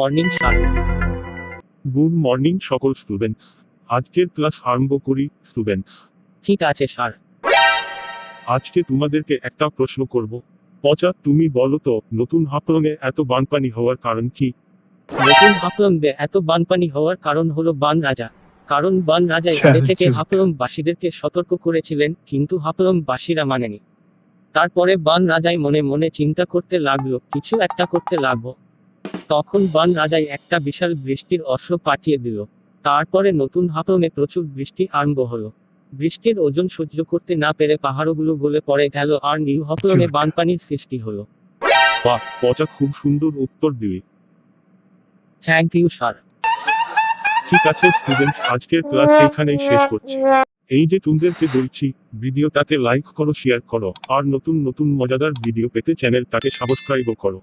Morning sir. Good morning সকল students. আজকের class আরম্ভ করি স্টুডেন্টস। ঠিক আছে স্যার। আজকে তোমাদেরকে একটা প্রশ্ন করব। পচা, তুমি বলো তো, নতুন হাফলংয়ে এত বানপানি হওয়ার কারণ কি? নতুন হাফলংয়ে এত বানপানি হওয়ার কারণ হলো বান রাজা। কারণ বান রাজাই আগে থেকে হাফলং বাসীদেরকে সতর্ক করেছিলেন, কিন্তু হাফলং বাসীরা মানেনি। তারপরে বান রাজাই মনে মনে চিন্তা করতে লাগলো, কিছু একটা করতে লাগবো। তখন বান রাজাই একটা বিশাল বৃষ্টির অস্ত্র পাঠিয়ে দিল। তারপরে নতুন হাফলংয়ে প্রচুর বৃষ্টি আরম্ভ হলো। বৃষ্টির ওজন সহ্য করতে না পেরে পাহাড়গুলো গলে পড়ে গেল আর নিউ হাফলংয়ে বানপানির সৃষ্টি হলো। বাহ পচা, খুব সুন্দর উত্তর দিলি। Thank you sir. ঠিক আছে স্টুডেন্টস, আজকের ক্লাস এখানেই শেষ করছি। এই যে তোমাদেরকে বলছি, ভিডিওটাকে লাইক করো, শেয়ার করো, আর নতুন নতুন মজাদার ভিডিও পেতে চ্যানেলটাকে সাবস্ক্রাইবও করো।